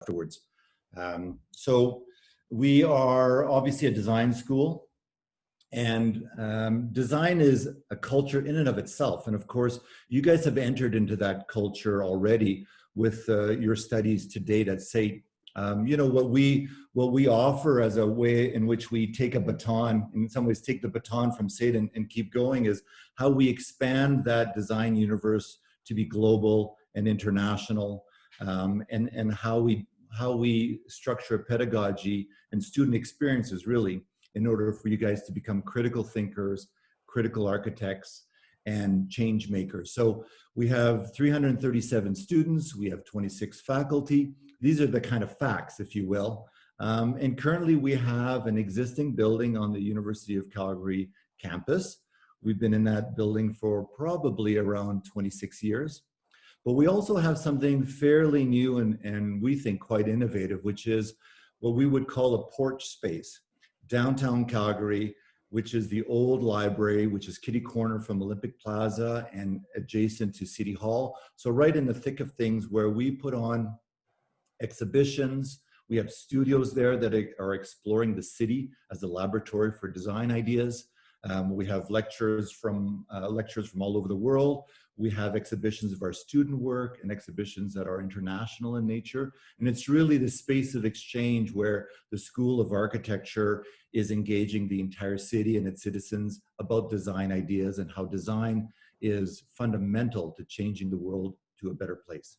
afterwards. So we are obviously a design school, and design is a culture in and of itself. And of course, you guys have entered into that culture already with your studies to date at SAIT. You know, what we offer as a way in which we take a baton, in some ways take the baton from SAIT and keep going, is how we expand that design universe to be global and international, and how we structure pedagogy and student experiences, really, in order for you guys to become critical thinkers, critical architects, and change makers. So we have 337 students, we have 26 faculty. These are the kind of facts, if you will. And currently we have an existing building on the University of Calgary campus. We've been in that building for probably around 26 years. But we also have something fairly new and we think quite innovative, which is what we would call a porch space. Downtown Calgary, which is the old library, which is kitty corner from Olympic Plaza and adjacent to City Hall. So right in the thick of things, where we put on exhibitions. We have studios there that are exploring the city as a laboratory for design ideas. We have lectures from all over the world. We have exhibitions of our student work and exhibitions that are international in nature. And it's really the space of exchange where the School of Architecture is engaging the entire city and its citizens about design ideas and how design is fundamental to changing the world to a better place.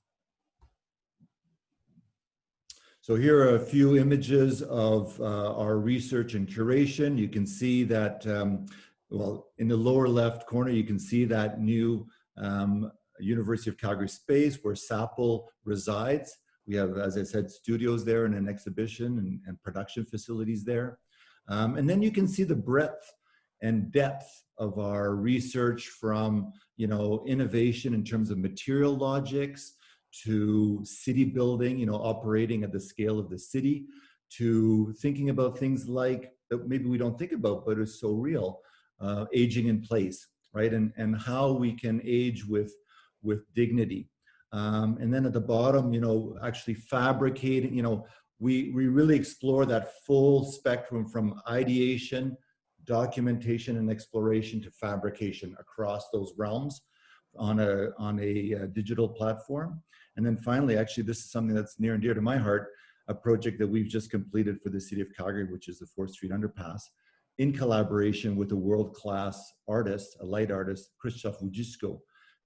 So here are a few images of our research and curation. You can see that, well, in the lower left corner, you can see that new University of Calgary space where SAPL resides. We have, as I said, studios there and an exhibition and production facilities there. And then you can see the breadth and depth of our research, from, you know, innovation in terms of material logics, to city building, you know, operating at the scale of the city, to thinking about things like that maybe we don't think about, but is so real, aging in place, right? And how we can age with dignity. And then at the bottom, you know, actually fabricating, you know, we really explore that full spectrum from ideation, documentation, and exploration to fabrication across those realms on a digital platform. And then finally, actually, this is something that's near and dear to my heart, a project that we've just completed for the city of Calgary, which is the 4th Street Underpass, in collaboration with a world-class artist, a light artist, Krzysztof Wojcicki,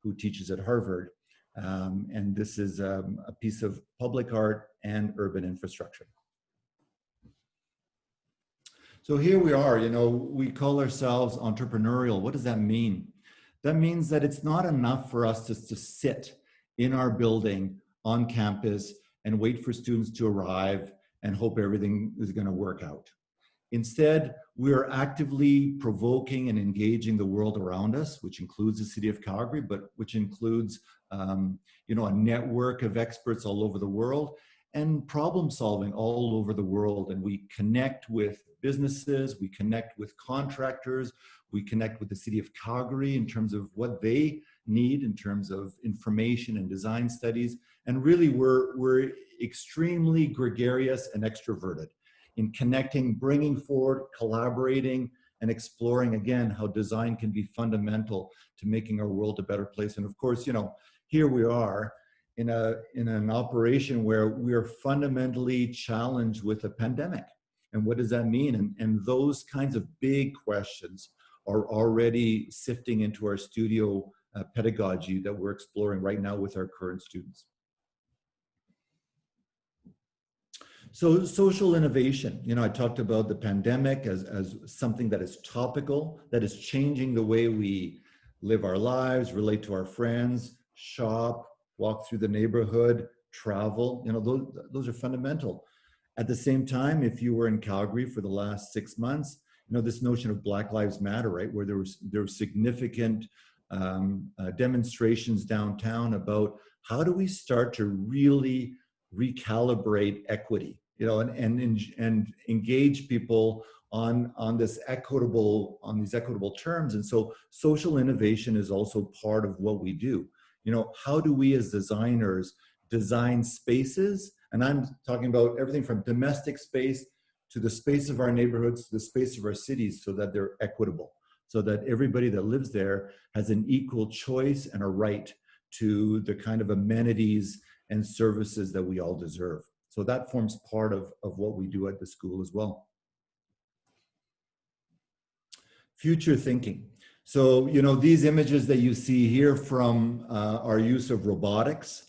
who teaches at Harvard. And this is a piece of public art and urban infrastructure. So here we are, you know, we call ourselves entrepreneurial. What does that mean? That means that it's not enough for us just to sit in our building on campus and wait for students to arrive and hope everything is going to work out. Instead, we are actively provoking and engaging the world around us, which includes the city of Calgary, but which includes you know, a network of experts all over the world, and problem solving all over the world. And we connect with businesses, we connect with contractors, we connect with the city of Calgary in terms of what they need in terms of information and design studies. And really, we're extremely gregarious and extroverted in connecting, bringing forward, collaborating, and exploring, again, how design can be fundamental to making our world a better place. And of course, you know, here we are in an operation where we are fundamentally challenged with a pandemic. And what does that mean? And those kinds of big questions are already sifting into our studio pedagogy that we're exploring right now with our current students. So social innovation, you know, I talked about the pandemic as something that is topical, that is changing the way we live our lives, relate to our friends, shop, walk through the neighborhood, travel, you know, those are fundamental. At the same time, if you were in Calgary for the last 6 months, you know, this notion of Black Lives Matter, right, where there were significant demonstrations downtown about how do we start to really recalibrate equity, you know, and engage people on these equitable terms. And so social innovation is also part of what we do. You know, how do we as designers design spaces And I'm talking about everything from domestic space to the space of our neighborhoods, to the space of our cities, so that they're equitable, so that everybody that lives there has an equal choice and a right to the kind of amenities and services that we all deserve. So that forms part of what we do at the school as well. Future thinking. So, you know, these images that you see here from our use of robotics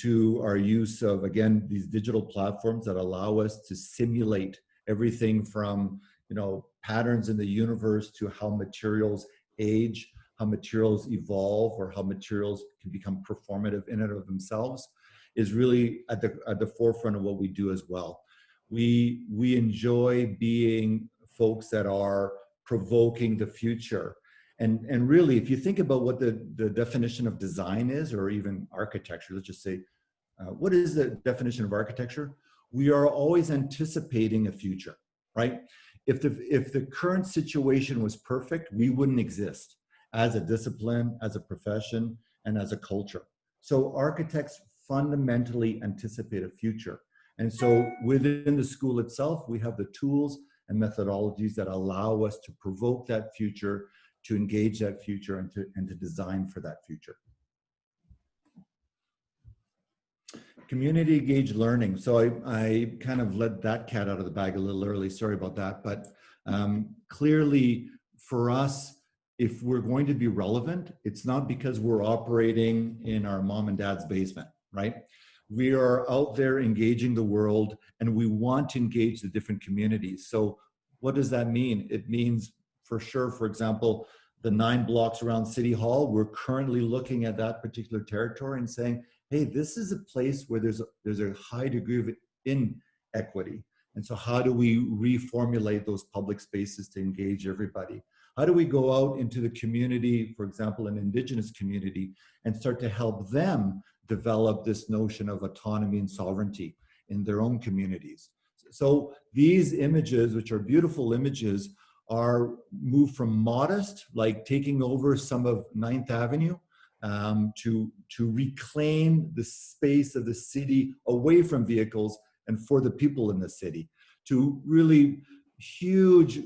to our use of, again, these digital platforms that allow us to simulate everything from, you know, patterns in the universe to how materials age, how materials evolve, or how materials can become performative in and of themselves, is really at the forefront of what we do as well. We enjoy being folks that are provoking the future. And really, if you think about what the definition of design is, or even architecture, let's just say, what is the definition of architecture? We are always anticipating a future, right? If the current situation was perfect, we wouldn't exist as a discipline, as a profession, and as a culture. So architects fundamentally anticipate a future. And so within the school itself, we have the tools and methodologies that allow us to provoke that future, to engage that future, and to design for that future. Community engaged learning. So I kind of let that cat out of the bag a little early, sorry about that. But clearly for us, if we're going to be relevant, it's not because we're operating in our mom and dad's basement, right? We are out there engaging the world, and we want to engage the different communities. So what does that mean? It means, for sure, for example, the 9 blocks around City Hall, we're currently looking at that particular territory and saying, hey, this is a place where there's a high degree of inequity. And so how do we reformulate those public spaces to engage everybody? How do we go out into the community, for example, an Indigenous community, and start to help them develop this notion of autonomy and sovereignty in their own communities? So these images, which are beautiful images, are moved from modest, like taking over some of 9th Avenue, to reclaim the space of the city away from vehicles and for the people in the city, to really huge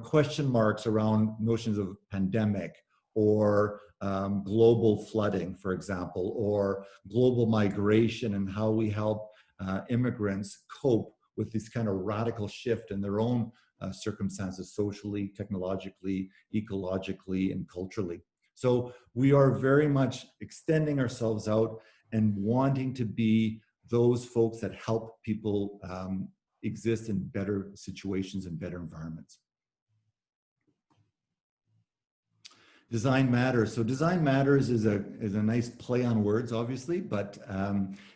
question marks around notions of pandemic or global flooding, for example, or global migration, and how we help immigrants cope with this kind of radical shift in their own circumstances, socially, technologically, ecologically, and culturally. So we are very much extending ourselves out and wanting to be those folks that help people exist in better situations and better environments. Design Matters. So Design Matters is a nice play on words, obviously, but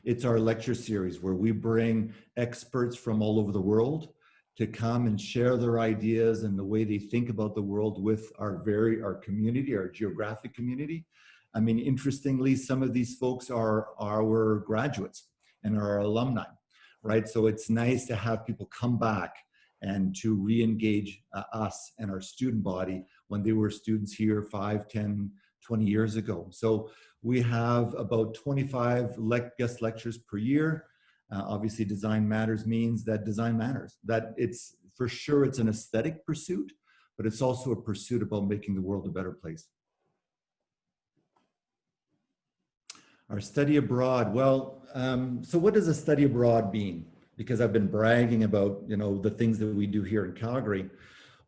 it's our lecture series where we bring experts from all over the world to come and share their ideas and the way they think about the world with our community, our geographic community. I mean, interestingly, some of these folks are our graduates and our alumni, right? So it's nice to have people come back and to re-engage us and our student body when they were students here 5, 10, 20 years ago. So we have about 25 guest lectures per year. Obviously, Design Matters means that design matters, that it's, for sure, it's an aesthetic pursuit, but it's also a pursuit about making the world a better place. Our study abroad. Well, so what does a study abroad mean? Because I've been bragging about, the things that we do here in Calgary.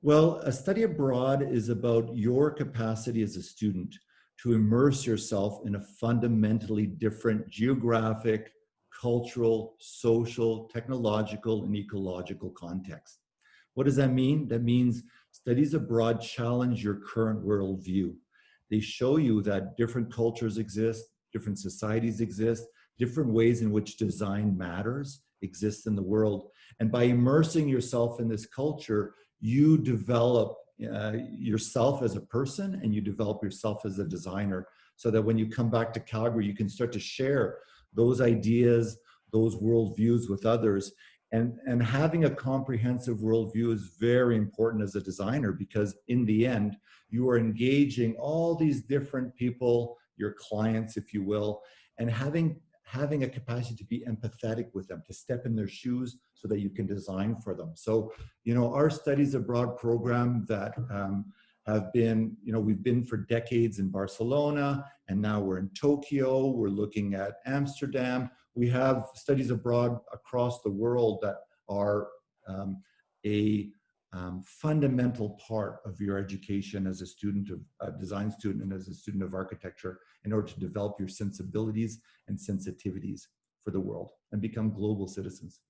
Well, a study abroad is about your capacity as a student to immerse yourself in a fundamentally different geographic, cultural, social, technological, and ecological context. What does that mean? That means studies abroad challenge your current worldview. They show you that different cultures exist, different societies exist, different ways in which design matters exist in the world. And by immersing yourself in this culture, you develop yourself as a person, and you develop yourself as a designer, so that when you come back to Calgary, you can start to share those ideas, those worldviews with others. And having a comprehensive worldview is very important as a designer, because in the end, you are engaging all these different people, your clients, if you will, and having having a capacity to be empathetic with them, to step in their shoes so that you can design for them. So, you know, our studies abroad program that have been, you know, we've been for decades in Barcelona, and now we're in Tokyo, we're looking at Amsterdam. We have studies abroad across the world that are a fundamental part of your education as a student of a design student and as a student of architecture in order to develop your sensibilities and sensitivities for the world and become global citizens.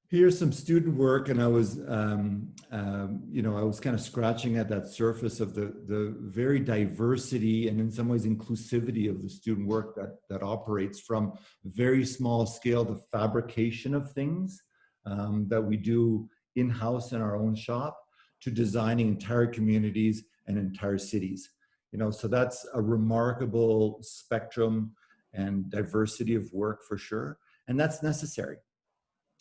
Here's some student work, and I was, you know, I was kind of scratching at that surface of the very diversity and in some ways inclusivity of the student work that operates from very small scale, the fabrication of things that we do in-house in our own shop, to designing entire communities and entire cities. You know, so that's a remarkable spectrum and diversity of work for sure, and that's necessary.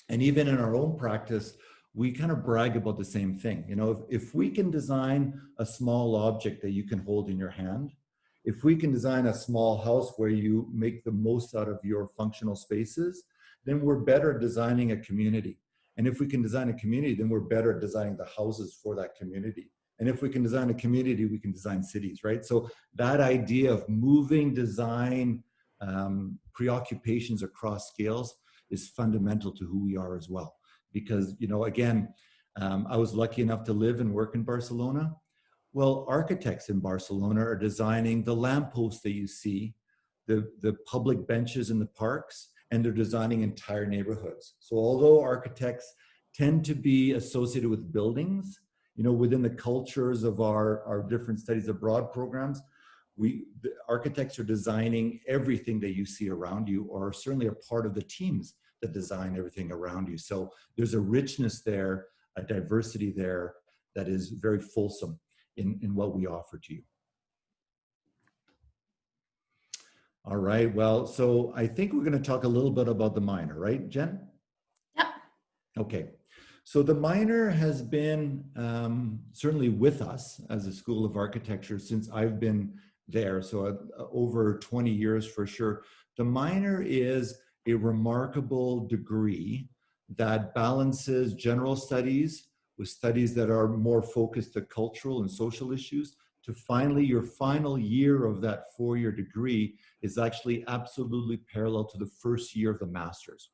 And even in our own practice, we kind of brag about the same thing. You know, if we can design a small object that you can hold in your hand, if we can design a small house where you make the most out of your functional spaces, then we're better at designing a community. And if we can design a community, then we're better at designing the houses for that community. And if we can design a community, we can design cities, right? So that idea of moving design preoccupations across scales is fundamental to who we are as well. Because, you know, again, I was lucky enough to live and work in Barcelona. Well, architects in Barcelona are designing the lampposts that you see, the public benches in the parks, and they're designing entire neighborhoods. So although architects tend to be associated with buildings, you know, within the cultures of our different studies abroad programs, the architects are designing everything that you see around you, or certainly a part of the teams that design everything around you. So there's a richness there, a diversity there that is very fulsome in what we offer to you. All right, well, so I think we're going to talk a little bit about the minor, right, Jen? Yep. Okay. So the minor has been certainly with us as a School of Architecture since I've been there, so over 20 years for sure. The minor is a remarkable degree that balances general studies with studies that are more focused to cultural and social issues, to finally your final year of that 4-year degree is actually absolutely parallel to the first year of the master's.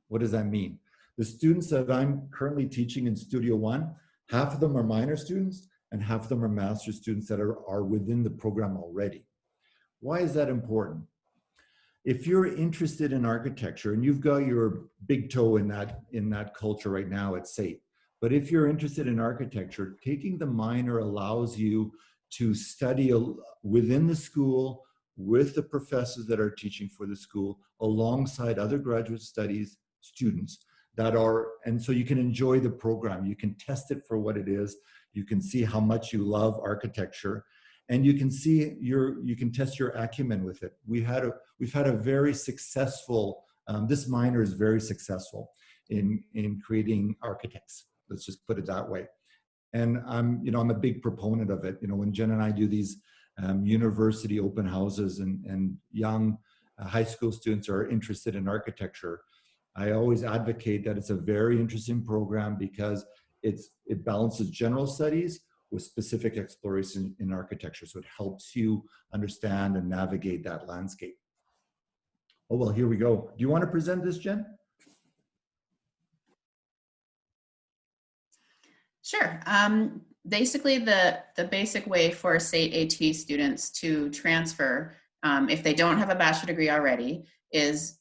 What does that mean? The students that I'm currently teaching in Studio One, half of them are minor students and half of them are master's students that are within the program already. Why is that important? If you're interested in architecture and you've got your big toe in that culture right now at SAIT, but if you're interested in architecture, taking the minor allows you to study within the school with the professors that are teaching for the school alongside other graduate studies students that are, and so you can enjoy the program. You can test it for what it is. You can see how much you love architecture, and you can see you can test your acumen with it. We've had a very successful, this minor is very successful in creating architects. Let's just put it that way. And I'm a big proponent of it. You know, when Jen and I do these university open houses and young high school students are interested in architecture, I always advocate that it's a very interesting program because it balances general studies with specific exploration in architecture. So it helps you understand and navigate that landscape. Oh, well, here we go. Do you want to present this, Jen? Sure. Basically, the basic way for SAIT AT students to transfer, if they don't have a bachelor degree already, is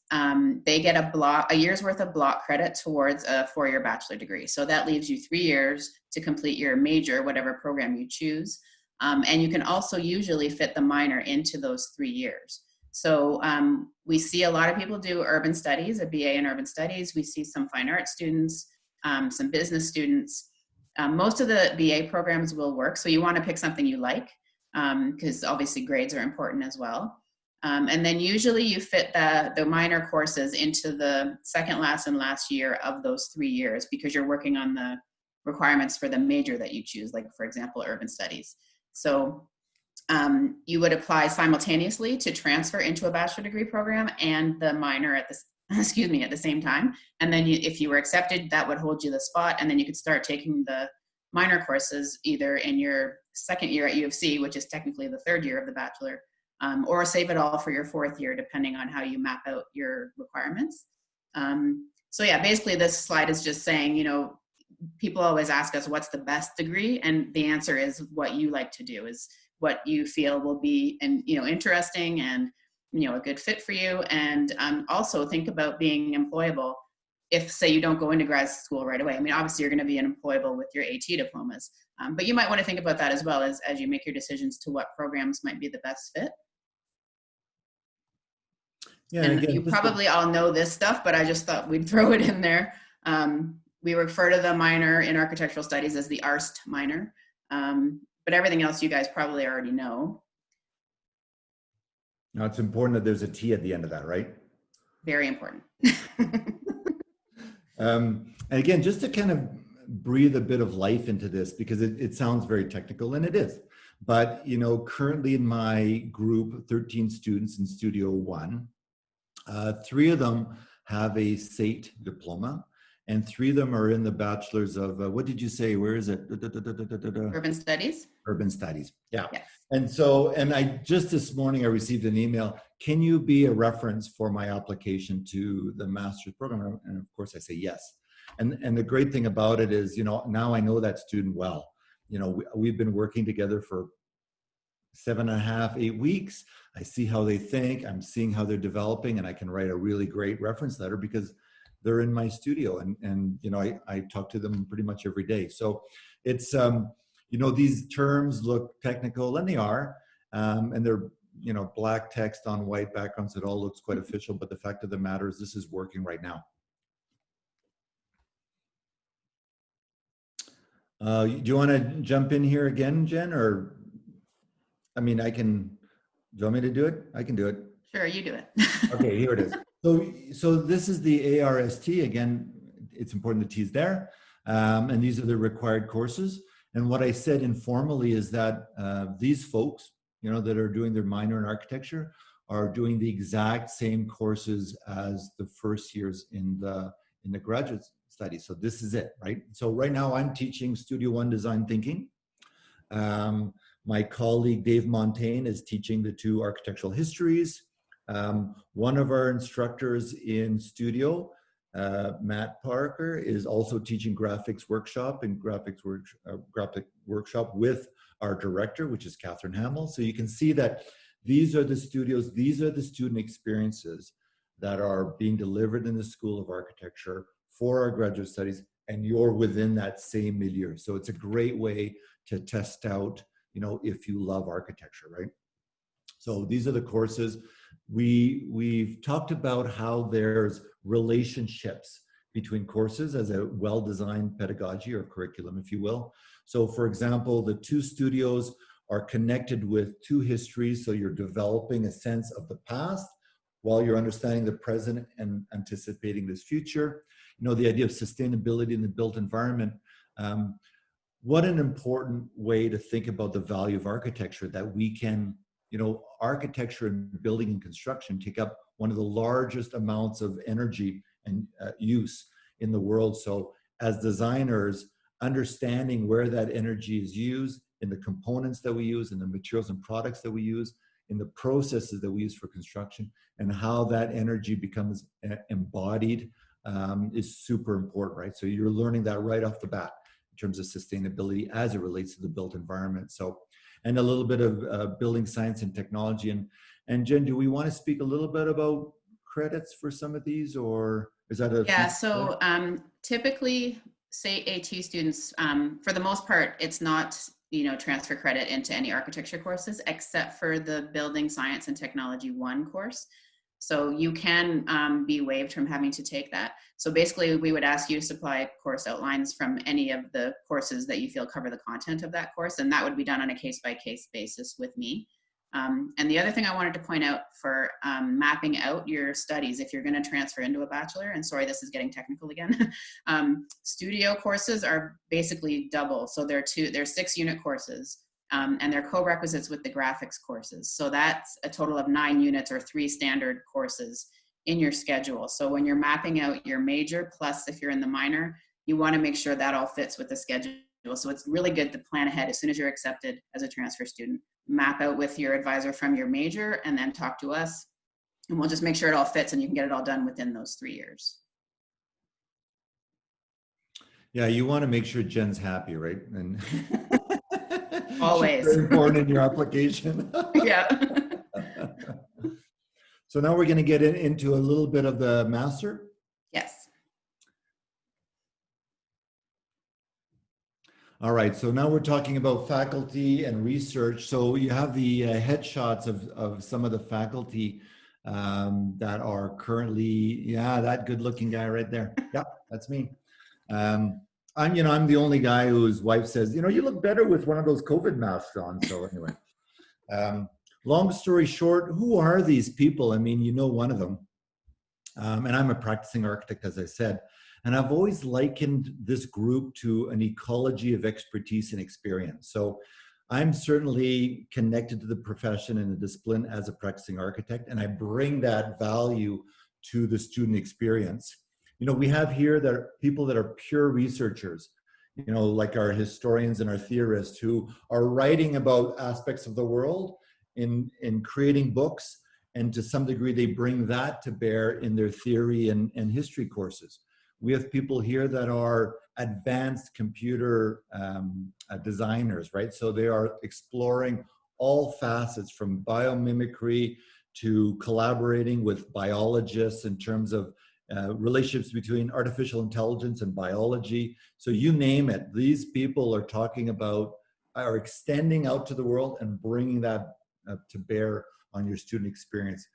they get a year's worth of block credit towards a 4-year bachelor degree. So that leaves you 3 years to complete your major, whatever program you choose. And you can also usually fit the minor into those 3 years. So we see a lot of people do urban studies, a BA in urban studies. We see some fine arts students, some business students. Most of the BA programs will work. So you want to pick something you like, because obviously grades are important as well. And then usually you fit the minor courses into the second last and last year of those 3 years, because you're working on the requirements for the major that you choose, like for example, urban studies. So you would apply simultaneously to transfer into a bachelor degree program and the minor at the excuse me, at the same time. And then if you were accepted, that would hold you the spot. And then you could start taking the minor courses either in your second year at U of C, which is technically the third year of the bachelor, or save it all for your fourth year, depending on how you map out your requirements. So yeah, basically this slide is just saying, you know, people always ask us what's the best degree, and the answer is what you like to do, is what you feel will be, and you know, interesting and, you know, a good fit for you. And also think about being employable. If, say, you don't go into grad school right away, I mean, obviously you're going to be unemployable with your AT diplomas, but you might want to think about that as well as you make your decisions to what programs might be the best fit. Yeah, And again, you probably all know this stuff, but I just thought we'd throw it in there. We refer to the minor in architectural studies as the ARST minor, but everything else you guys probably already know. now it's important that there's a T at the end of that, right? Very important. And again, just to kind of breathe a bit of life into this, because it sounds very technical, and it is. But, you know, currently in my group, 13 students in Studio 1, 3 of them have a SATE diploma, and 3 of them are in the bachelor's of, what did you say? Where is it? Urban studies. Urban studies. Yeah. Yes. And so, and I just this morning, I received an email. Can you be a reference for my application to the master's program? And of course I say yes. And the great thing about it is, you know, now I know that student well. You know, we've been working together for 7.5, 8 weeks. I see how they think, I'm seeing how they're developing, and I can write a really great reference letter because they're in my studio, and you know, I talk to them pretty much every day. So it's, you know, these terms look technical, and they are, and they're, you know, black text on white backgrounds. It all looks quite official, but the fact of the matter is this is working right now. Do you want to jump in here again, Jen? Or, I mean, I can, do you want me to do it? I can do it. Sure, you do it. Okay, here it is. So this is the ARST. Again, it's important the T is there. And these are the required courses. And what I said informally is that these folks, you know, that are doing their minor in architecture are doing the exact same courses as the first years in the graduate study. So this is it, right? So right now I'm teaching Studio 1 design thinking. My colleague Dave Montaigne is teaching the 2 architectural histories. One of our instructors in studio, Matt Parker, is also teaching graphic workshop with our director, which is Catherine Hamill. So you can see that these are the studios, these are the student experiences that are being delivered in the School of Architecture for our graduate studies, and you're within that same milieu. So it's a great way to test out, you know, if you love architecture, right? So these are the courses. We've talked about how there's relationships between courses as a well-designed pedagogy or curriculum, if you will. So for example, the 2 studios are connected with 2 histories. So you're developing a sense of the past while you're understanding the present and anticipating this future. You know, the idea of sustainability in the built environment. What an important way to think about the value of architecture, that we can, you know, architecture and building and construction take up one of the largest amounts of energy and use in the world. So as designers, understanding where that energy is used in the components that we use, in the materials and products that we use, in the processes that we use for construction, and how that energy becomes embodied is super important, right? So you're learning that right off the bat in terms of sustainability as it relates to the built environment. So, and a little bit of building science and technology. And Jen, do we want to speak a little bit about credits for some of these, or is that a— Yeah, so typically, say AT students, for the most part, it's not, you know, transfer credit into any architecture courses except for the Building Science and Technology 1 course. So you can be waived from having to take that. So basically, we would ask you to supply course outlines from any of the courses that you feel cover the content of that course, and that would be done on a case-by-case basis with me. And the other thing I wanted to point out for mapping out your studies, if you're going to transfer into a bachelor, and sorry, this is getting technical again, studio courses are basically double. So they're 6-unit courses. and they're co-requisites with the graphics courses. So that's a total of 9 units or 3 standard courses in your schedule. So when you're mapping out your major, plus if you're in the minor, you want to make sure that all fits with the schedule. So it's really good to plan ahead as soon as you're accepted as a transfer student. Map out with your advisor from your major and then talk to us. And we'll just make sure it all fits and you can get it all done within those 3 years. Yeah, you want to make sure Jen's happy, right? And Always. She's very important in your application. Yeah. So now we're going to get into a little bit of the master. Yes. All right, so now we're talking about faculty and research. So you have the headshots of some of the faculty that are currently, yeah, that good-looking guy right there. Yeah, that's me. I'm the only guy whose wife says, you look better with one of those COVID masks on. So anyway, long story short, who are these people? I mean, one of them. And I'm a practicing architect, as I said. And I've always likened this group to an ecology of expertise and experience. So I'm certainly connected to the profession and the discipline as a practicing architect, and I bring that value to the student experience. We have here that are people that are pure researchers, like our historians and our theorists who are writing about aspects of the world in creating books, and to some degree they bring that to bear in their theory and history courses. We have people here that are advanced computer designers, right? So they are exploring all facets from biomimicry to collaborating with biologists in terms of relationships between artificial intelligence and biology. So you name it, these people are extending out to the world and bringing that to bear on your student experience.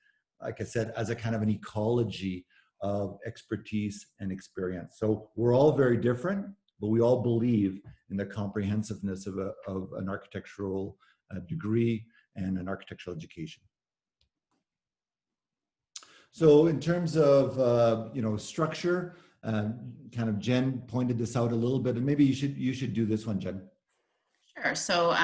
Like I said, as a kind of an ecology of expertise and experience. So we're all very different, but we all believe in the comprehensiveness of an architectural degree and an architectural education. So in terms of structure, kind of Jen pointed this out a little bit, and maybe you should do this one, Jen. Sure. So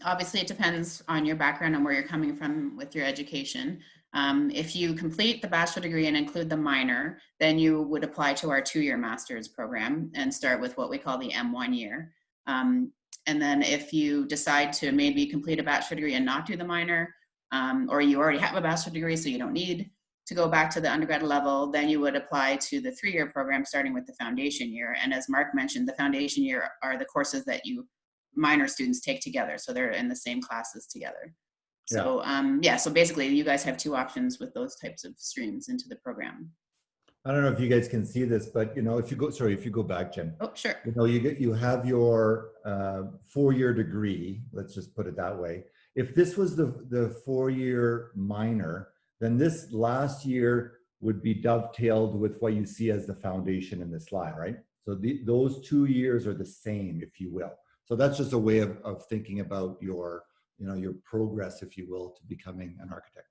obviously it depends on your background and where you're coming from with your education. If you complete the bachelor degree and include the minor, then you would apply to our 2-year master's program and start with what we call the M1 year. And then if you decide to maybe complete a bachelor degree and not do the minor, or you already have a bachelor degree so you don't need to go back to the undergrad level, then you would apply to the 3-year program starting with the foundation year. And as Mark mentioned, the foundation year are the courses that minor students take together. So they're in the same classes together. So so basically you guys have 2 options with those types of streams into the program. I don't know if you guys can see this, but if you go back, Jen. Oh, sure. You have your 4-year degree, let's just put it that way. If this was the 4-year minor, then this last year would be dovetailed with what you see as the foundation in this slide, right? So those 2 years are the same, if you will. So that's just a way of thinking about your progress, if you will, to becoming an architect.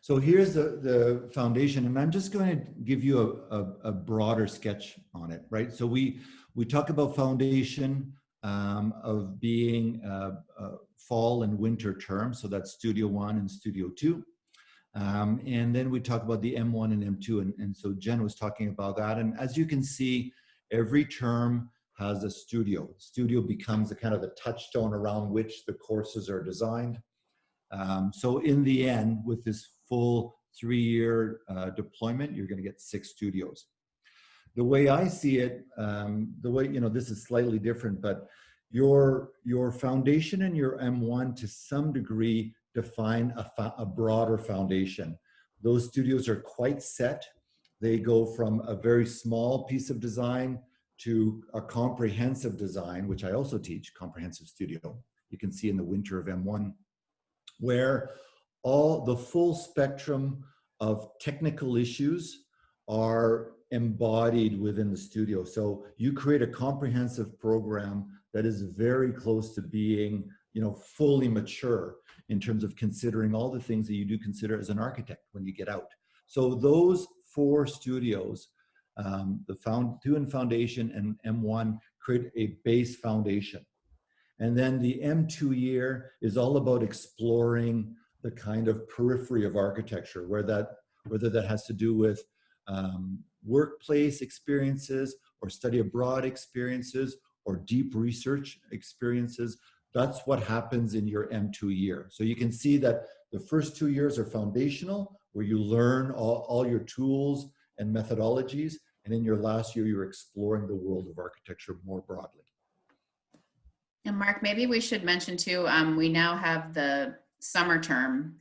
So here's the foundation, and I'm just going to give you a broader sketch on it, right? So we talk about foundation of being fall and winter terms, so that's Studio 1 and Studio 2. And then we talk about the M1 and M2, and so Jen was talking about that. And as you can see, every term has a studio. Studio becomes a kind of the touchstone around which the courses are designed. So in the end, with this full 3-year deployment, you're going to get 6 studios. The way I see it, this is slightly different, but your foundation and your M1 to some degree define a broader foundation. Those studios are quite set. They go from a very small piece of design to a comprehensive design, which I also teach, comprehensive studio. You can see in the winter of M1, where all the full spectrum of technical issues are embodied within the studio. So you create a comprehensive program that is very close to being, fully mature in terms of considering all the things that you do consider as an architect when you get out. So those 4 studios, the 2 in foundation and M1, create a base foundation. And then the M2 year is all about exploring the kind of periphery of architecture, whether that has to do with workplace experiences or study abroad experiences or deep research experiences. That's what happens in your M2 year. So you can see that the first 2 years are foundational, where you learn all your tools and methodologies. And in your last year, you're exploring the world of architecture more broadly. And Mark, maybe we should mention too, we now have the summer term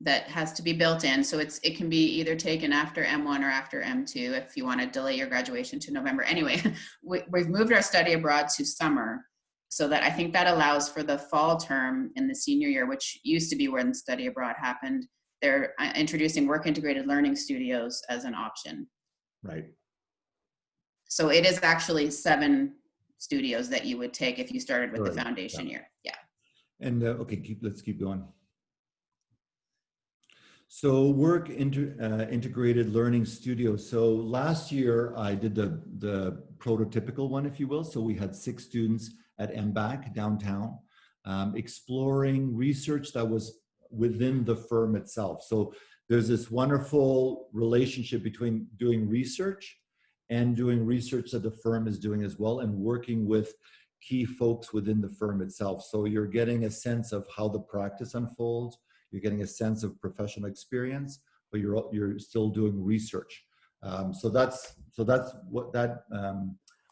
that has to be built in. So it can be either taken after M1 or after M2 if you want to delay your graduation to November. Anyway, we've moved our study abroad to summer, so that I think that allows for the fall term in the senior year, which used to be when study abroad happened. They're introducing work integrated learning studios as an option. Right. So it is actually 7 studios that you would take if you started with the foundation year. Yeah. And okay, let's keep going. So work integrated learning studio. So last year I did the prototypical one, if you will. So we had 6 students at MBAC downtown, exploring research that was within the firm itself. So there's this wonderful relationship between doing research and doing research that the firm is doing as well, and working with key folks within the firm itself. So you're getting a sense of how the practice unfolds. You're getting a sense of professional experience, but you're still doing research. So that's what that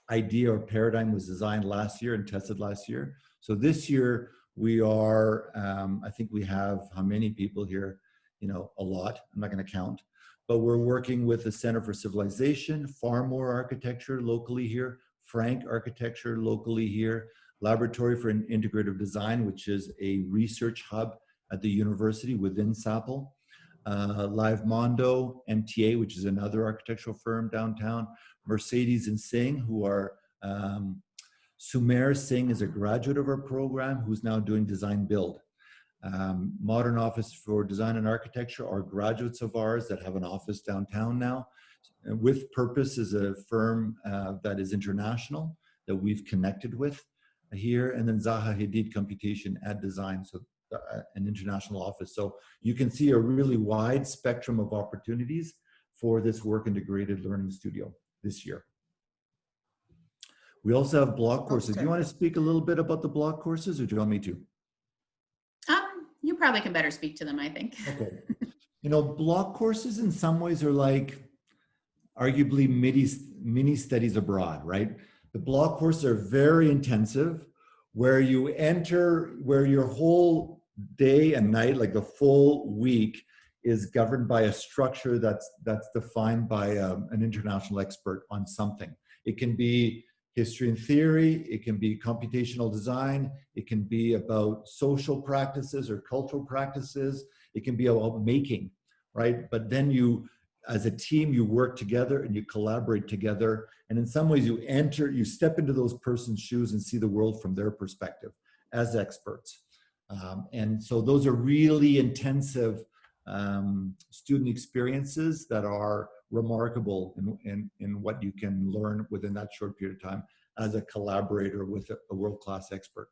idea or paradigm was designed last year and tested last year. So this year we are, I think we have how many people here? You know, a lot. I'm not going to count, but we're working with the Center for Civilization, Farmore Architecture locally here, Frank Architecture locally here, Laboratory for Integrative Design, which is a research hub at the university within SAPL, Live Mondo, MTA, which is another architectural firm downtown, Mercedes and Singh, who are, Sumer Singh is a graduate of our program who's now doing design build. Modern Office for Design and Architecture are graduates of ours that have an office downtown now. And With Purpose is a firm that is international that we've connected with here, and then Zaha Hadid Computation at Design, so an international office. So you can see a really wide spectrum of opportunities for this work integrated learning studio this year. We also have block courses. Do you want to speak a little bit about the block courses, or do you want me to? You probably can better speak to them, I think. Okay. You know, block courses in some ways are like arguably mini studies abroad, right? The block courses are very intensive, where you enter, where your whole day and night, like the full week, is governed by a structure that's defined by an international expert on something. It can be history and theory, it can be computational design, it can be about social practices or cultural practices, it can be about making, right? But then you, as a team, you work together and you collaborate together. And in some ways you step into those person's shoes and see the world from their perspective as experts. And so those are really intensive student experiences that are remarkable in what you can learn within that short period of time as a collaborator with a world-class expert.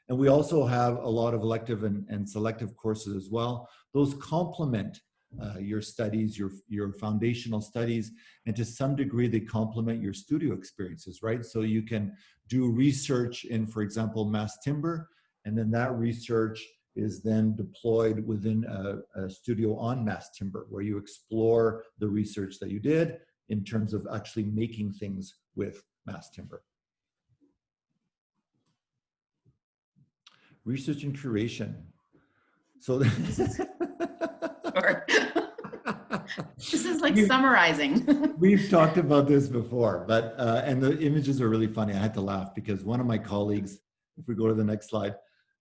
And we also have a lot of elective and selective courses as well. Those complement your studies, your foundational studies, and to some degree they complement your studio experiences, right? So you can do research in, for example, mass timber, and then that research is then deployed within a studio on mass timber, where you explore the research that you did in terms of actually making things with mass timber. Research and curation. So this is like summarizing. We've talked about this before, but and the images are really funny. I had to laugh because one of my colleagues, if we go to the next slide,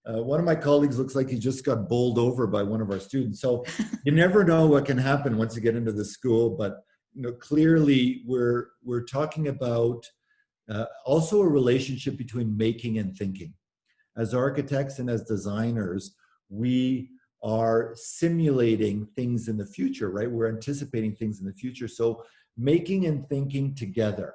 one of my colleagues looks like he just got bowled over by one of our students. So you never know what can happen once you get into the school, but you know, clearly we're talking about also a relationship between making and thinking. As architects and as designers, we are simulating things in the future, right? We're anticipating things in the future. So making and thinking together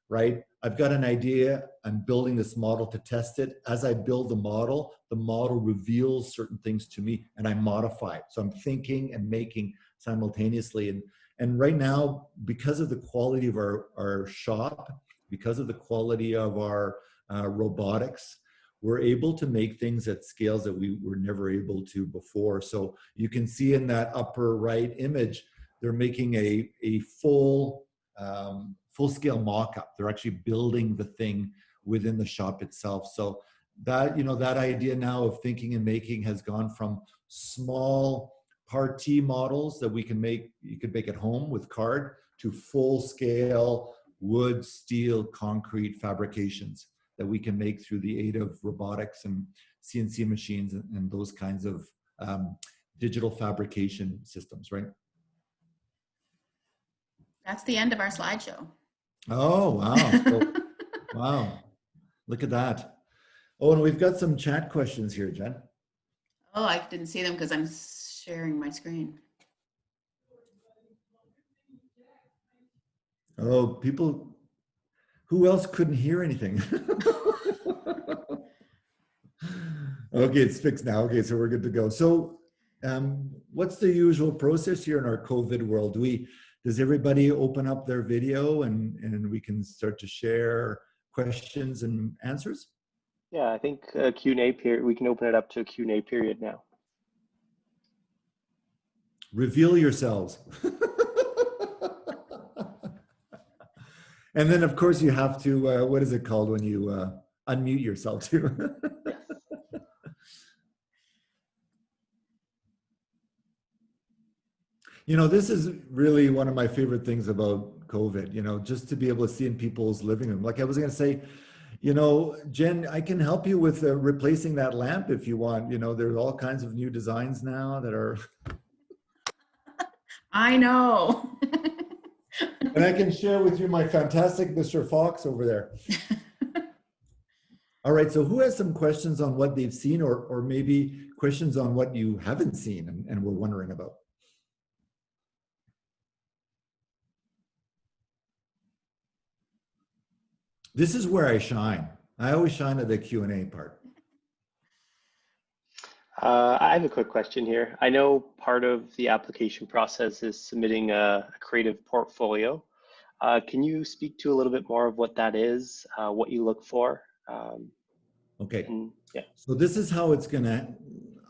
right? I've got an idea, I'm building this model to test it. As I build the model reveals certain things to me and I modify it. So I'm thinking and making simultaneously. And right now, because of the quality of our shop, because of the quality of our robotics, we're able to make things at scales that we were never able to before. So you can see in that upper right image, they're making a full scale mock-up. They're actually building the thing within the shop itself. So that, that idea now of thinking and making has gone from small party models that you could make at home with card, to full scale wood, steel, concrete fabrications that we can make through the aid of robotics and CNC machines and those kinds of digital fabrication systems, right? That's the end of our slideshow. Oh, wow. So, wow. Look at that. Oh, and we've got some chat questions here, Jen. Oh, I didn't see them because I'm sharing my screen. Oh, people, who else couldn't hear anything? Okay, it's fixed now. Okay, so we're good to go. So what's the usual process here in our COVID world? Does everybody open up their video and we can start to share questions and answers? Yeah, I think Q&A period, we can open it up to a Q&A period now. Reveal yourselves. And then of course you have to, what is it called when you unmute yourself too? Yes. This is really one of my favorite things about COVID, just to be able to see in people's living room. Like I was going to say, Jen, I can help you with replacing that lamp if you want. There's all kinds of new designs now that are. I know. And I can share with you my fantastic Mr. Fox over there. All right, so who has some questions on what they've seen or maybe questions on what you haven't seen and were wondering about? This is where I shine. I always shine at the Q&A part. I have a quick question here. I know part of the application process is submitting a creative portfolio. Can you speak to a little bit more of what that is, what you look for? Okay. Yeah. So this is how it's gonna.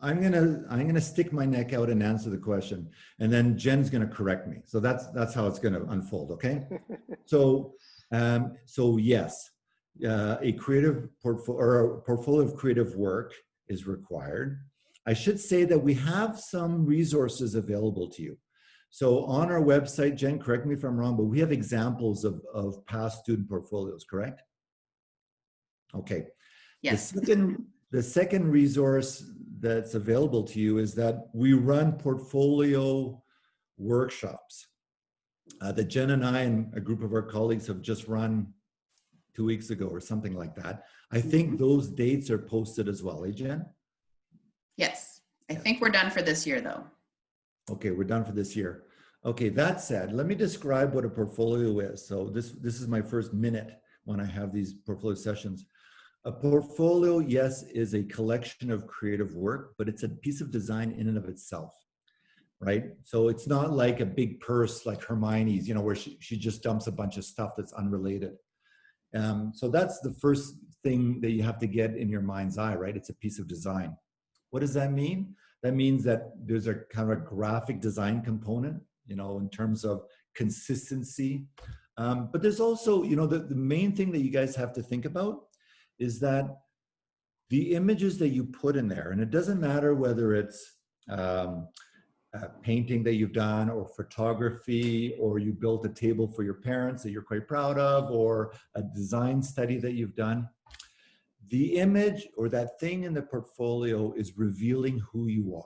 I'm gonna stick my neck out and answer the question, and then Jen's gonna correct me. So that's how it's gonna unfold. Okay. So yes, a creative portfolio or a portfolio of creative work is required. I should say that we have some resources available to you. So on our website, Jen, correct me if I'm wrong, but we have examples of past student portfolios, correct? Okay. Yes. The second resource that's available to you is that we run portfolio workshops that Jen and I and a group of our colleagues have just run 2 weeks ago or something like that. I think those dates are posted as well, eh, Jen? Yes. I think we're done for this year though. Okay, we're done for this year. Okay, that said, let me describe what a portfolio is. So this is my first minute when I have these portfolio sessions. A portfolio, yes, is a collection of creative work, but it's a piece of design in and of itself, right? So it's not like a big purse like Hermione's, where she just dumps a bunch of stuff that's unrelated. So that's the first thing that you have to get in your mind's eye, right? It's a piece of design. What does that mean? That means that there's a kind of a graphic design component, in terms of consistency. But there's also, the main thing that you guys have to think about is that the images that you put in there, and it doesn't matter whether it's a painting that you've done or photography, or you built a table for your parents that you're quite proud of, or a design study that you've done. The image or that thing in the portfolio is revealing who you are.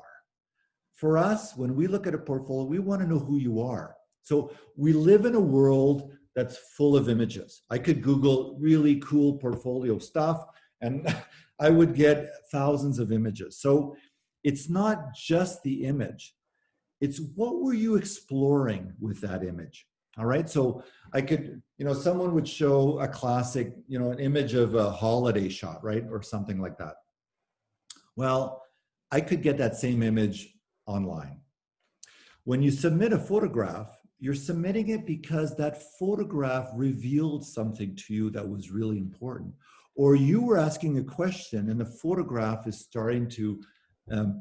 For us, when we look at a portfolio, we want to know who you are. So we live in a world that's full of images. I could Google really cool portfolio stuff and I would get thousands of images. So it's not just the image. It's what were you exploring with that image? All right, so I could, someone would show a classic, an image of a holiday shot, right? Or something like that. Well, I could get that same image online. When you submit a photograph, you're submitting it because that photograph revealed something to you that was really important. Or you were asking a question and the photograph is starting to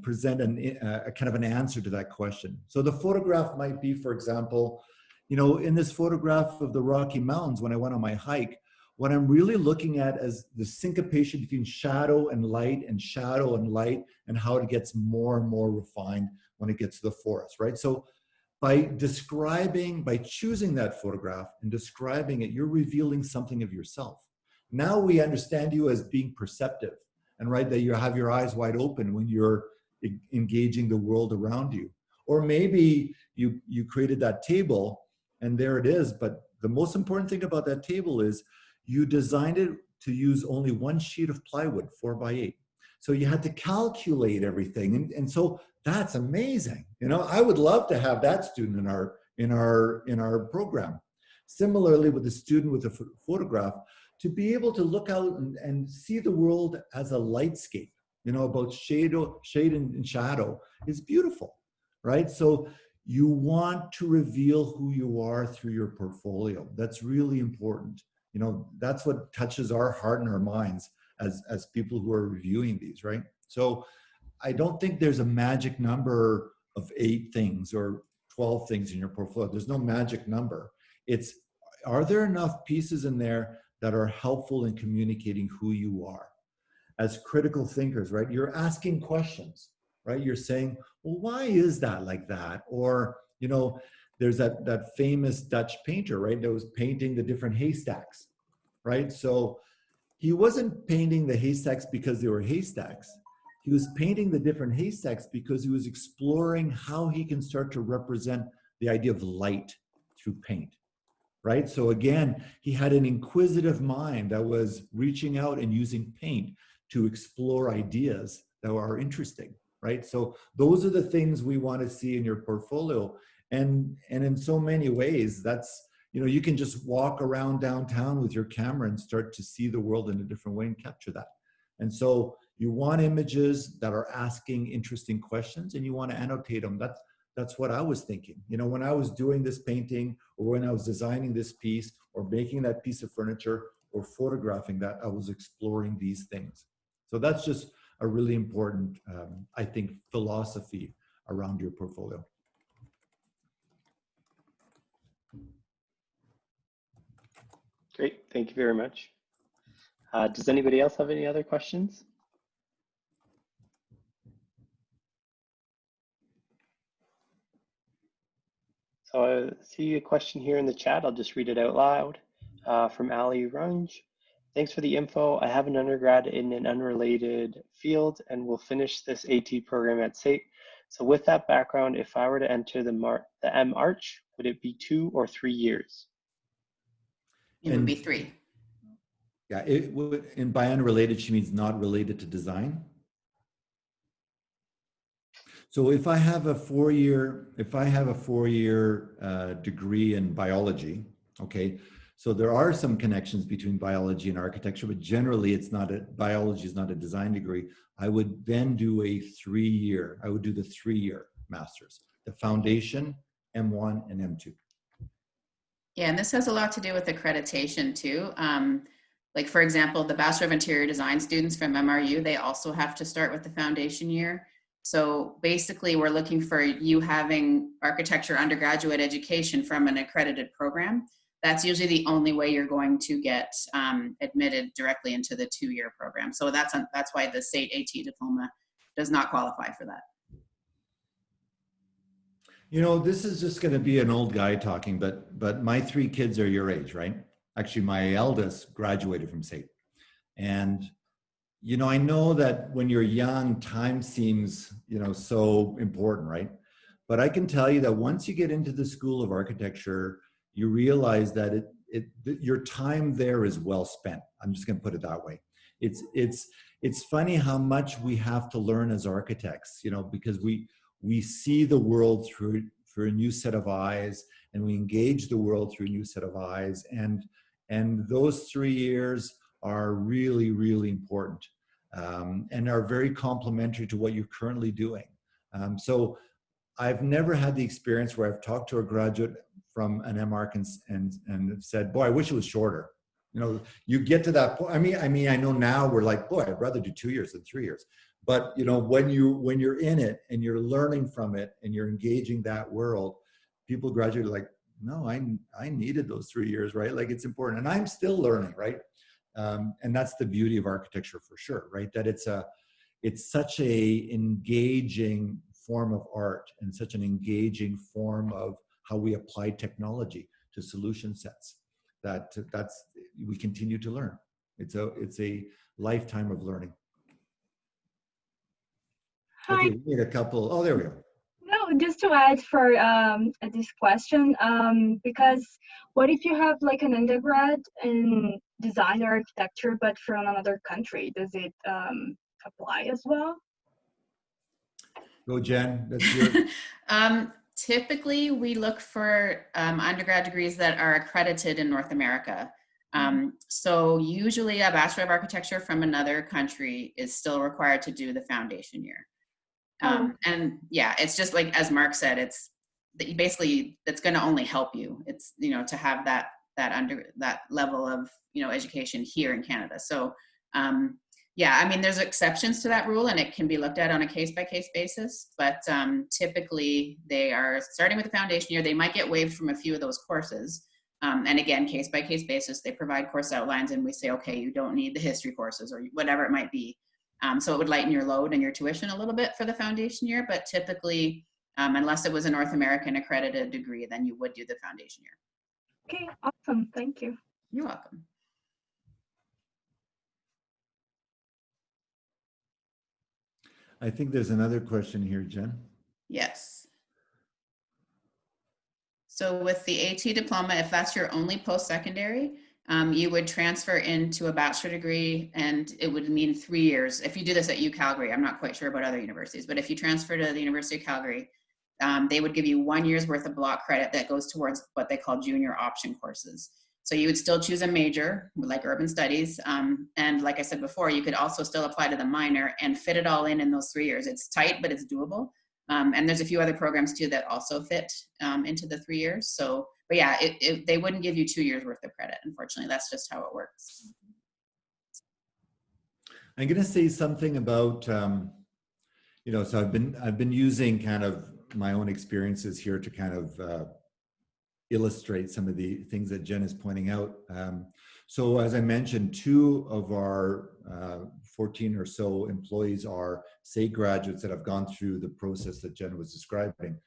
present a kind of an answer to that question. So the photograph might be, for example, in this photograph of the Rocky Mountains, when I went on my hike, what I'm really looking at is the syncopation between shadow and light and shadow and light, and how it gets more and more refined when it gets to the forest, right? So by choosing that photograph and describing it, you're revealing something of yourself. Now we understand you as being perceptive, and right, that you have your eyes wide open when you're engaging the world around you. Or maybe you created that table and there it is, but the most important thing about that table is you designed it to use only one sheet of plywood, 4x8. So you had to calculate everything, and so that's amazing. I would love to have that student in our program. Similarly, with the student with the photograph, to be able to look out and see the world as a lightscape, about shade and shadow is beautiful, right? So you want to reveal who you are through your portfolio. That's really important. That's what touches our heart and our minds as people who are reviewing these, right? So I don't think there's a magic number of 8 things or 12 things in your portfolio. There's no magic number. It's, are there enough pieces in there that are helpful in communicating who you are? As critical thinkers, right? You're asking questions, right? You're saying, well, why is that like that? Or, there's that famous Dutch painter, right? That was painting the different haystacks, right? So he wasn't painting the haystacks because they were haystacks. He was painting the different haystacks because he was exploring how he can start to represent the idea of light through paint, right? So again, he had an inquisitive mind that was reaching out and using paint to explore ideas that are interesting, right? So those are the things we want to see in your portfolio. And in so many ways, that's, you can just walk around downtown with your camera and start to see the world in a different way and capture that. And so you want images that are asking interesting questions, and you want to annotate them. That's what I was thinking. When I was doing this painting, or when I was designing this piece, or making that piece of furniture, or photographing that, I was exploring these things. So that's just a really important, I think, philosophy around your portfolio. Great, thank you very much. Does anybody else have any other questions? So I see a question here in the chat. I'll just read it out loud from Ali Runge. Thanks for the info. I have an undergrad in an unrelated field and will finish this AT program at SAIT. So with that background, if I were to enter the M-Arch, would it be 2 or 3 years? It would be 3. Yeah, it would, and by unrelated, she means not related to design. So if I have a 4-year degree in biology, okay, so there are some connections between biology and architecture, but generally biology is not a design degree. I would then do the 3-year master's, the foundation, M1 and M2. Yeah, and this has a lot to do with accreditation too. Like for example, the Bachelor of Interior Design students from MRU, they also have to start with the foundation year. So basically we're looking for you having architecture undergraduate education from an accredited program. That's usually the only way you're going to get admitted directly into the 2-year program. So that's why the SAIT AT diploma does not qualify for that. This is just going to be an old guy talking, but my 3 kids are your age, right? Actually, my eldest graduated from SAIT. And, I know that when you're young, time seems, so important, right? But I can tell you that once you get into the School of Architecture, you realize that your time there is well spent. I'm just going to put it that way. It's funny how much we have to learn as architects, because we see the world through through a new set of eyes, and we engage the world through a new set of eyes. And those 3 years are really, really important, and are very complementary to what you're currently doing. So I've never had the experience where I've talked to a graduate from an MArch and said, boy, I wish it was shorter. You know, you get to that point. I mean, I know now we're like, boy, I'd rather do 2 years than 3 years. But you know, when you're in it and you're learning from it and you're engaging that world, people graduate like, no, I needed those 3 years, right? Like, it's important, and I'm still learning, right? And that's the beauty of architecture for sure, right? That it's such a engaging form of art and such an engaging form of how we apply technology to solution sets that's we continue to learn. It's a lifetime of learning. Hi. Okay, we need a couple. Oh, there we go. No, just to add for this question, because what if you have like an undergrad in design or architecture, but from another country? Does it apply as well? Go, Jen. That's your. Typically, we look for undergrad degrees that are accredited in North America. So usually a Bachelor of Architecture from another country is still required to do the foundation year. And yeah, it's just like, as Mark said, it's basically, it's going to only help you. It's, you know, to have that level of, you know, education here in Canada. So yeah, I mean, there's exceptions to that rule, and it can be looked at on a case-by-case basis, but typically they are starting with the foundation year. They might get waived from a few of those courses. And again, case-by-case basis, they provide course outlines, and we say, okay, you don't need the history courses or whatever it might be. So it would lighten your load and your tuition a little bit for the foundation year, but typically, unless it was a North American accredited degree, then you would do the foundation year. Okay, awesome. Thank you. You're welcome. I think there's another question here, Jen. Yes. So with the AT diploma, if that's your only post-secondary, you would transfer into a bachelor degree, and it would mean 3 years. If you do this at Calgary, I'm not quite sure about other universities, but if you transfer to the University of Calgary, they would give you 1 year's worth of block credit that goes towards what they call junior option courses. So you would still choose a major like urban studies. And like I said before, you could also still apply to the minor and fit it all in those 3 years. It's tight, but it's doable. And there's a few other programs too that also fit into the 3 years. So, but yeah, they wouldn't give you 2 years worth of credit. Unfortunately, that's just how it works. I'm going to say something about, you know, so I've been using kind of my own experiences here to kind of illustrate some of the things that Jen is pointing out. So as I mentioned, 2 of our 14 or so employees are SAIT graduates that have gone through the process that Jen was describing.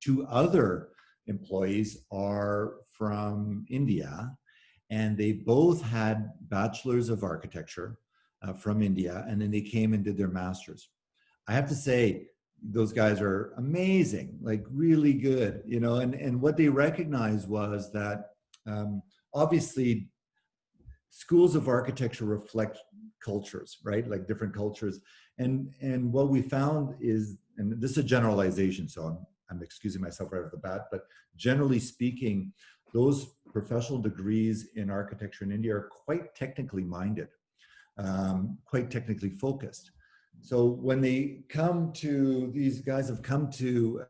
2 other employees are from India, and they both had bachelors of architecture from India, and then they came and did their masters. I have to say, those guys are amazing, like really good, you know, and what they recognized was that obviously schools of architecture reflect cultures, right? Like different cultures. And what we found is, and this is a generalization, so I'm excusing myself right off the bat, but generally speaking, those professional degrees in architecture in India are quite technically minded, quite technically focused. So when they come to, these guys have come to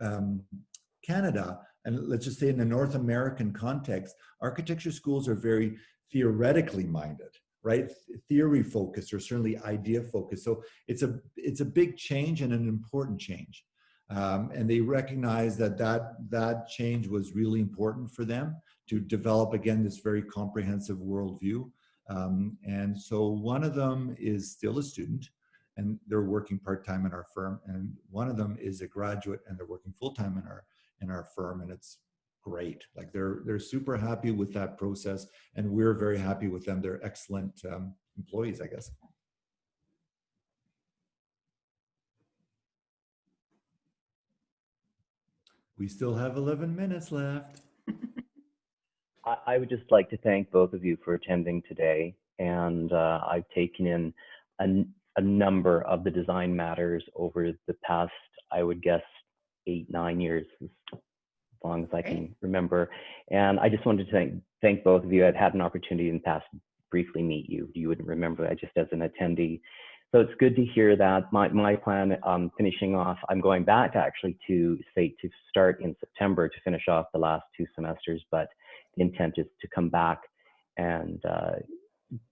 Canada, and let's just say in the North American context, architecture schools are very theoretically minded, right? Theory focused, or certainly idea focused. So it's a big change and an important change. And they recognize that change was really important for them to develop, again, this very comprehensive worldview. And so one of them is still a student, and they're working part-time in our firm, and one of them is a graduate and they're working full-time in our firm, and it's great. Like they're super happy with that process, and we're very happy with them. They're excellent employees, I guess. We still have 11 minutes left. I would just like to thank both of you for attending today, and I've taken in a number of the design matters over the past, I would guess, 8-9 years long as I Great. can remember. And I just wanted to thank both of you. I've had an opportunity in the past to briefly meet you. You wouldn't remember that just as an attendee. So it's good to hear that. My plan, finishing off, I'm going back actually to SAIT to start in September to finish off the last 2 semesters, but the intent is to come back and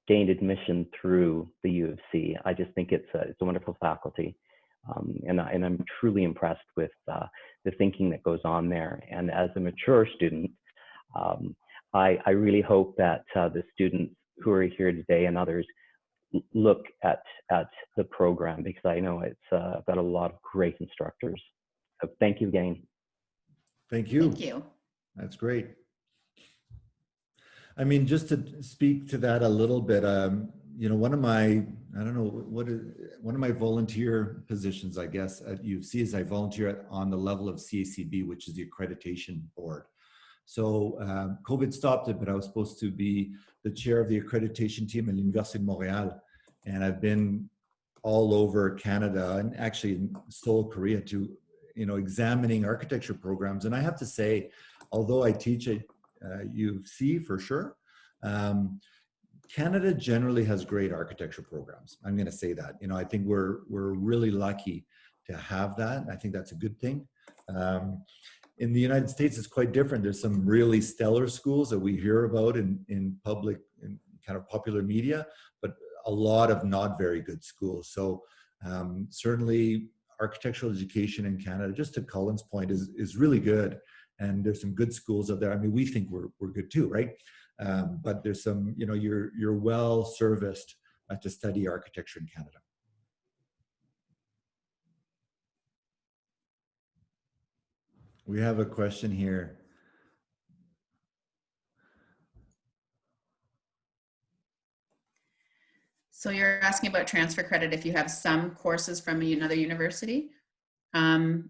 gain admission through the U of C. I just think it's a wonderful faculty. And I'm truly impressed with the thinking that goes on there. And as a mature student, I really hope that the students who are here today and others look at the program, because I know it's got a lot of great instructors. So thank you again. Thank you. Thank you. That's great. I mean, just to speak to that a little bit, you know, one of my volunteer positions, I guess, at U of C is I volunteer on the level of CACB, which is the accreditation board. So COVID stopped it, but I was supposed to be the chair of the accreditation team at Université de Montréal. And I've been all over Canada and actually in Seoul, Korea, to, you know, examining architecture programs. And I have to say, although I teach at U of C for sure, Canada generally has great architecture programs. I'm going to say that. You know, I think we're really lucky to have that. I think that's a good thing. In the United States, it's quite different. There's some really stellar schools that we hear about in public, in kind of popular media, but a lot of not very good schools. So certainly architectural education in Canada, just to Colin's point, is really good. And there's some good schools out there. I mean, we think we're good too, right? But there's some, you know, you're well serviced to study architecture in Canada. We have a question here. So you're asking about transfer credit if you have some courses from another university?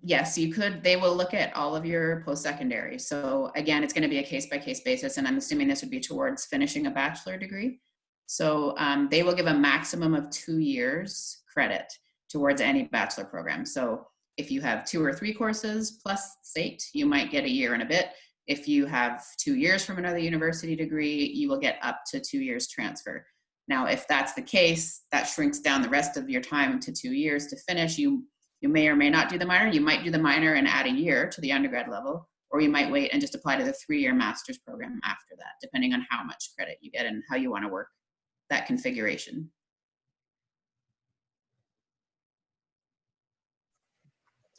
Yes, you could. They will look at all of your post-secondary. So again, it's going to be a case-by-case basis, and I'm assuming this would be towards finishing a bachelor degree. So they will give a maximum of 2 years credit towards any bachelor program. So if you have 2 or 3 courses plus SAIT, you might get a year and a bit. If you have 2 years from another university degree, you will get up to 2 years transfer. Now, if that's the case, that shrinks down the rest of your time to 2 years to finish. You may or may not do the minor. You might do the minor and add a year to the undergrad level, or you might wait and just apply to the 3-year master's program after that, depending on how much credit you get and how you want to work that configuration.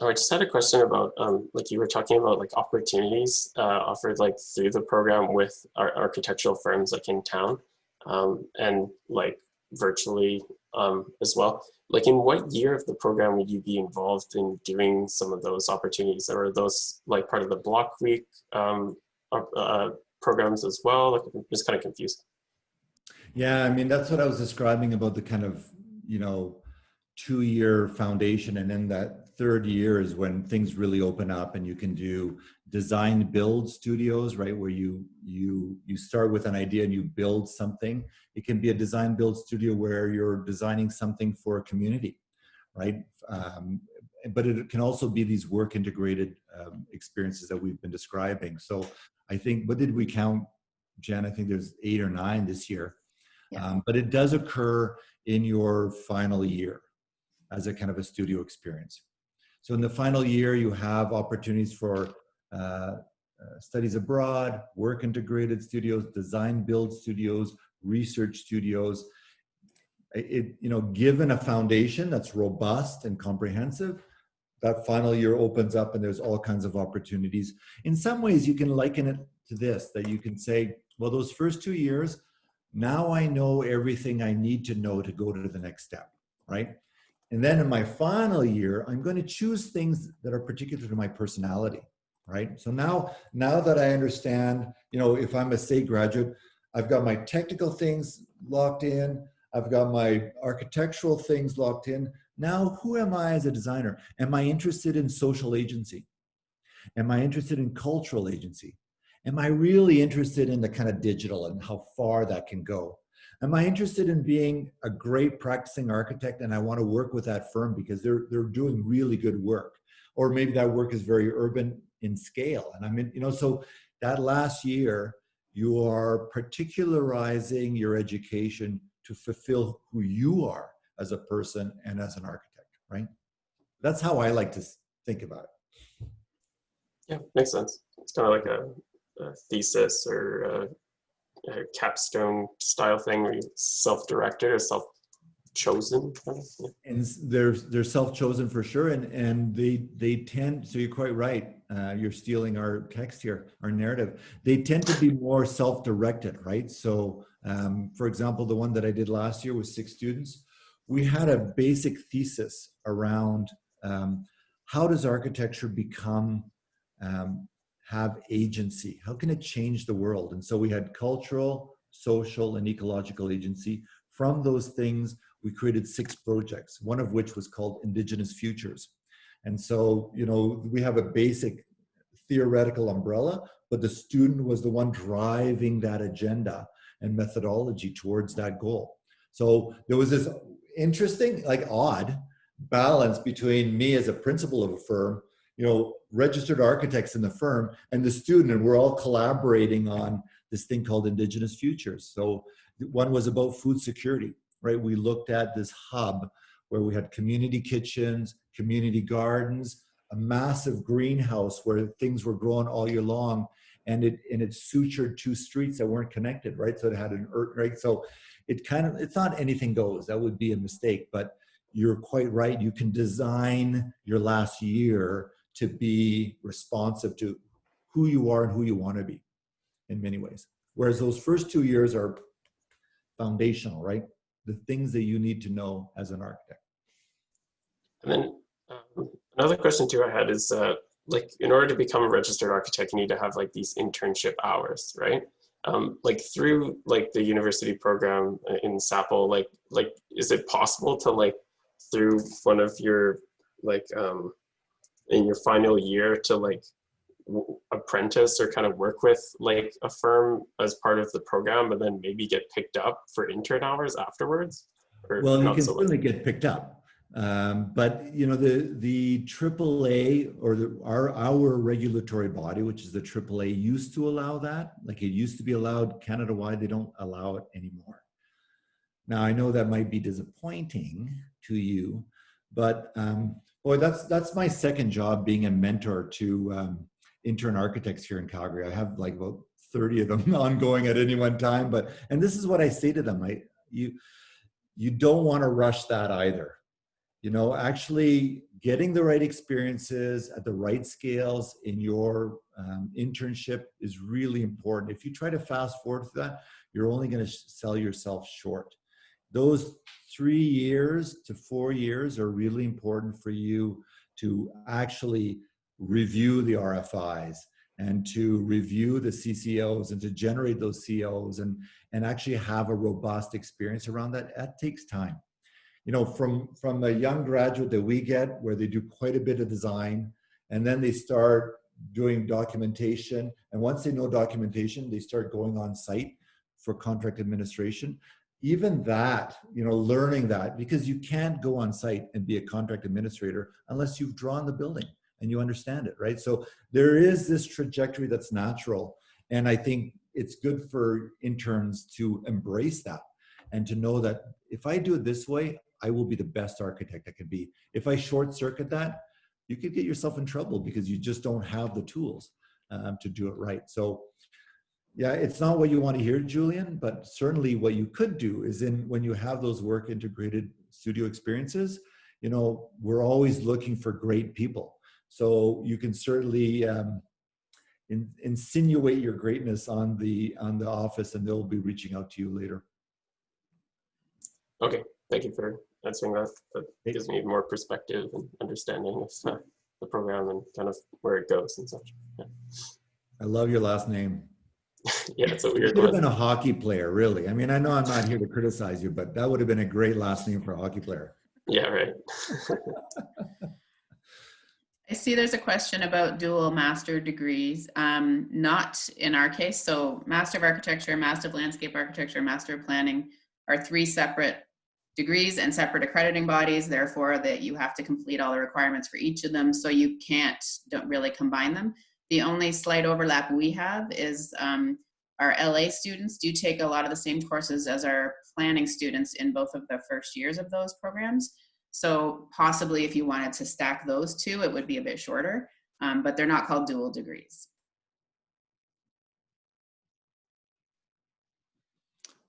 Oh, I just had a question about, like you were talking about like opportunities offered like through the program with our architectural firms like in town and like virtually as well. Like in what year of the program would you be involved in doing some of those opportunities? Or are those like part of the block week programs as well? Like I'm just kind of confused. Yeah, I mean, that's what I was describing about the kind of, you know, 2-year foundation, and then that 3rd year is when things really open up and you can do design build studios, right, where you start with an idea and you build something. It can be a design build studio where you're designing something for a community, right? But it can also be these work integrated experiences that we've been describing. So I think, what did we count, Jen? I think there's 8 or 9 this year. Yeah. But it does occur in your final year as a kind of a studio experience. So in the final year, you have opportunities for studies abroad, work integrated studios, design build studios, research studios. You know, given a foundation that's robust and comprehensive, that final year opens up and there's all kinds of opportunities. In some ways, you can liken it to this, that you can say, well, those first 2 years, now I know everything I need to know to go to the next step, right? And then in my final year, I'm going to choose things that are particular to my personality, right? So now that I understand, you know, if I'm a SAIT graduate, I've got my technical things locked in, I've got my architectural things locked in. Now, who am I as a designer? Am I interested in social agency? Am I interested in cultural agency? Am I really interested in the kind of digital and how far that can go? Am I interested in being a great practicing architect and I want to work with that firm because they're doing really good work? Or maybe that work is very urban in scale. And I mean, so that last year, you are particularizing your education to fulfill who you are as a person and as an architect, right? That's how I like to think about it. Yeah, makes sense. It's kind of like a thesis or a capstone style thing where you self-directed or self-chosen. Yeah. And they're self-chosen for sure, and they tend, so you're quite right, you're stealing our text here, our narrative. They tend to be more self-directed, right? So for example, the one that I did last year with 6 students, we had a basic thesis around how does architecture become have agency? How can it change the world? And so we had cultural, social, and ecological agency. From those things, we created 6 projects, one of which was called Indigenous Futures. And so, we have a basic theoretical umbrella, but the student was the one driving that agenda and methodology towards that goal. So there was this interesting, odd balance between me as a principal of a firm, registered architects in the firm, and the student, and we're all collaborating on this thing called Indigenous Futures. So one was about food security, right? We looked at this hub where we had community kitchens, community gardens, a massive greenhouse where things were grown all year long, and it sutured 2 streets that weren't connected, right? So it had an earth, right? So it's not anything goes. That would be a mistake, but you're quite right. You can design your last year to be responsive to who you are and who you want to be in many ways. Whereas those first 2 years are foundational, right? The things that you need to know as an architect. And then another question too I had is in order to become a registered architect, you need to have these internship hours, right? Through the university program in SAPL, is it possible to through one of your in your final year to apprentice or kind of work with a firm as part of the program, and then maybe get picked up for intern hours afterwards? Well, you can certainly get picked up, but the AAA or our regulatory body, which is the AAA, used to allow that. It used to be allowed Canada-wide. They don't allow it anymore. Now I know that might be disappointing to you, but boy, that's my second job, being a mentor to intern architects here in Calgary. I have about 30 of them ongoing at any one time. And this is what I say to them: you don't want to rush that either. Actually getting the right experiences at the right scales in your internship is really important. If you try to fast forward to that, you're only going to sell yourself short. Those 3 years to 4 years are really important for you to actually review the RFIs and to review the CCOs and to generate those COs and actually have a robust experience around that. That takes time. From a young graduate that we get, where they do quite a bit of design, and then they start doing documentation. And once they know documentation, they start going on site for contract administration. Even that, learning that, because you can't go on site and be a contract administrator unless you've drawn the building and you understand it, right? So there is this trajectory that's natural. And I think it's good for interns to embrace that and to know that if I do it this way, I will be the best architect I can be. If I short circuit that, you could get yourself in trouble because you just don't have the tools to do it right. So yeah, it's not what you want to hear, Julian, but certainly what you could do is when you have those work integrated studio experiences, we're always looking for great people. So you can certainly insinuate your greatness on the office, and they'll be reaching out to you later. Okay, thank you for answering that. That gives me more perspective and understanding of the program and kind of where it goes and such. Yeah. I love your last name. Yeah, it's a weird one. You could have been a hockey player, really. I mean, I know I'm not here to criticize you, but that would have been a great last name for a hockey player. Yeah, right. I see there's a question about dual master degrees. Not in our case. So Master of Architecture, Master of Landscape Architecture, Master of Planning are 3 separate degrees and separate accrediting bodies, therefore that you have to complete all the requirements for each of them. So you don't really combine them. The only slight overlap we have is our LA students do take a lot of the same courses as our planning students in both of the first years of those programs. So possibly if you wanted to stack those two, it would be a bit shorter, but they're not called dual degrees.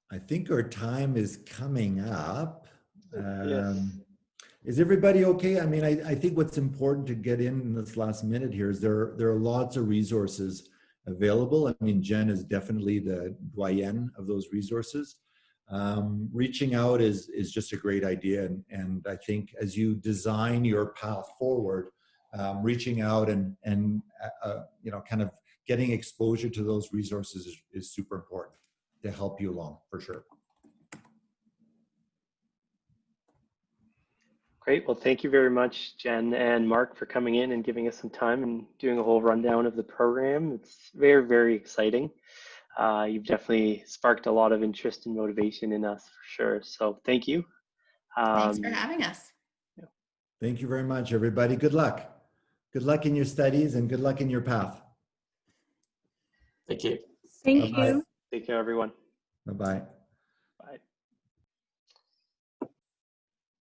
I think our time is coming up. Yes. Is everybody okay? I mean, I think what's important to get in this last minute here is there are lots of resources available. I mean, Jen is definitely the doyenne of those resources. Reaching out is just a great idea. And I think as you design your path forward, reaching out and you know, kind of getting exposure to those resources is super important to help you along, for sure. Great. Well, thank you very much, Jen and Mark, for coming in and giving us some time and doing a whole rundown of the program. It's very, very exciting. You've definitely sparked a lot of interest and motivation in us, for sure. So thank you. Thanks for having us. Thank you very much, everybody. Good luck. Good luck in your studies and good luck in your path. Thank you. Thank Bye-bye. you. Take care, everyone. Bye-bye.